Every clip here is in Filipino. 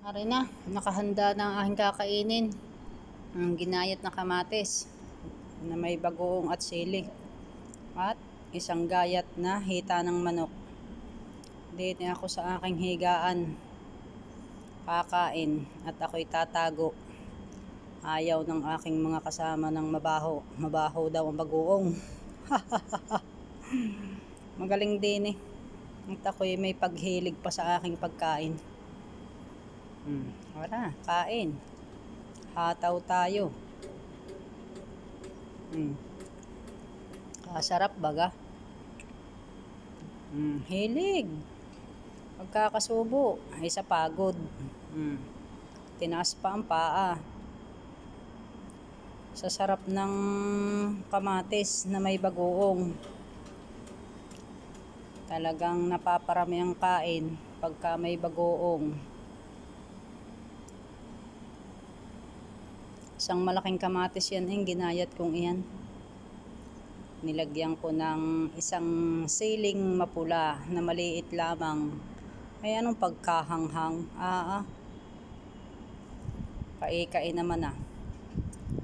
Ari na, nakahanda na ang aking kakainin. Ang ginayat na kamatis na may bagoong at sili. At isang gayat na hita ng manok. Dito ako sa aking higaan. Kakain at ako'y tatago. Ayaw ng aking mga kasama ng mabaho. Mabaho daw ang bagoong. Magaling din eh. At ako'y may paghilig pa sa aking pagkain. Wala, kain. Hataw tayo. Kasarap baga. Hilig. Pagkakasubo ay sa pagod. Tinaas pa ang paa. Sa sarap ng kamatis na may bagoong. Talagang napaparami ang kain pagka may bagoong. Isang malaking kamatis yan, ginayat kong iyan. Nilagyan ko ng isang siling mapula na maliit lamang. Ay anong pagkahanghang? Kain naman ah.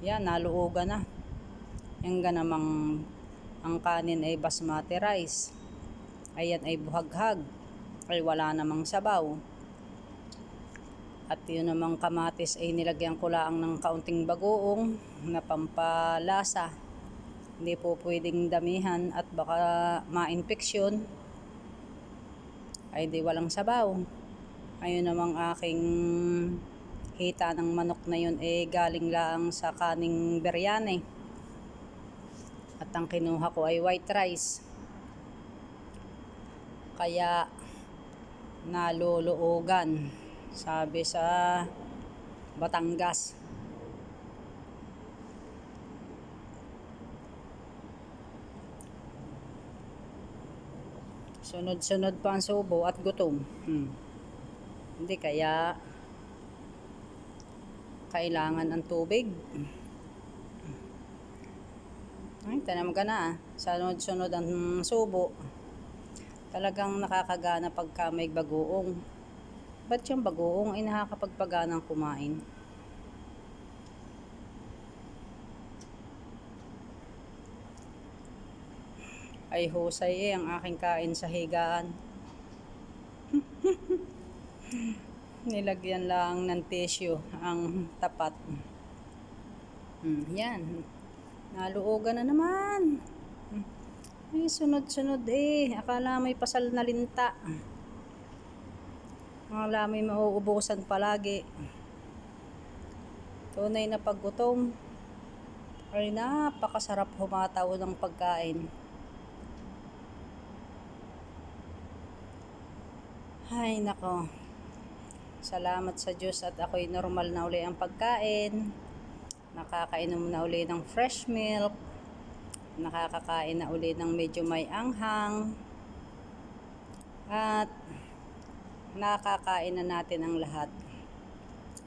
Yan, naluoga na. Yung ganamang ang kanin ay basmati rice. Ayan ay buhaghag. Ay wala namang sabaw. At yun namang kamatis ay nilagyan ko lang ng kaunting bagoong na pampalasa. Hindi po pwedeng damihan at baka ma-infeksyon. Ay di walang sabaw. Ayun namang aking hita ng manok na yun galing lang sa kaning biryani. At ang kinuha ko ay white rice. Kaya naluluogan. Sabi sa Batangas. Sunod-sunod pa ang subo at gutom. Hindi kaya kailangan ng tubig. Ay, tanam ka na. Sunod-sunod ang subo. Talagang nakakagana pagka may bagoong. Ba't yung bagoong ay nakakapagpaganang kumain? Ay husay ang aking kain sa higaan. Nilagyan lang ng tissue ang tapat. Yan. Naluogan na naman. Ay sunod-sunod Akala may pasal na linta. Akala may mauubusan palagi. Tunay na paggutom. Ay napakasarap humataw ng pagkain. Ay nako. Salamat sa Diyos at ako'y normal na uli ang pagkain. Nakakainom na uli ng fresh milk. Nakakakain na uli ng medyo may anghang. At nakakain na natin ang lahat.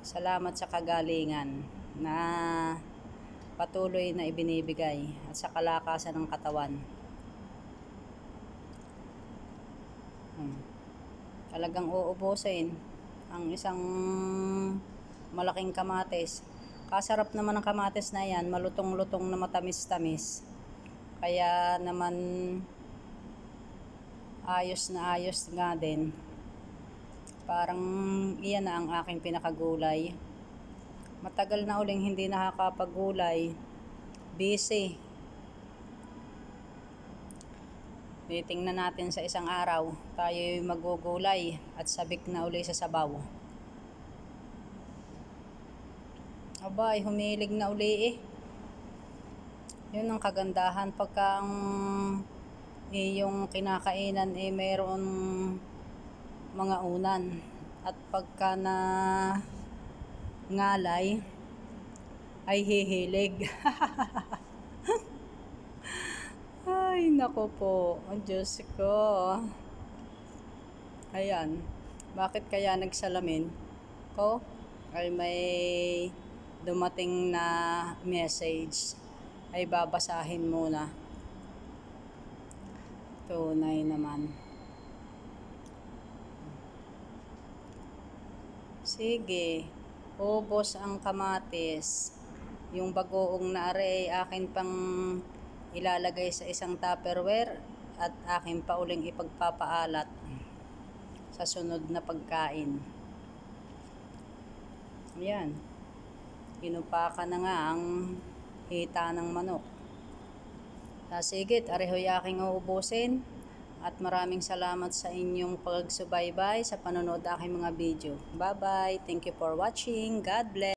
Salamat sa kagalingan na patuloy na ibinibigay at sa kalakasan ng katawan. Talagang uubusin ang isang malaking kamatis. Kasarap naman ang kamatis na yan, malutong-lutong na matamis-tamis. Kaya naman ayos na ayos nga din. Parang iyan na ang aking pinakagulay. Matagal na uling hindi nakakapagulay. Busy. Titingnan natin sa isang araw, tayo'y magugulay at sabik na uli sa sabaw. Abay, humilig na uli Yun ang kagandahan pagka ang yung kinakainan mayroon mga unan. At pagka na ngalay ay hihilig. Ay, nako po. Ang Diyos ko. Ayan. Bakit kaya nagsalamin ko? Ay may dumating na message. Ay babasahin muna. Tunay naman. Sige, ubos ang kamatis. Yung bagoong na are ay akin pang ilalagay sa isang tupperware at akin pa uling ipagpapaalat sa sunod na pagkain. Yan. Inupakan na nga ang hita ng manok. Sigit, arehoy aking uubusin. At maraming salamat sa inyong pagsubaybay sa panonood aking mga video. Bye-bye. Thank you for watching. God bless.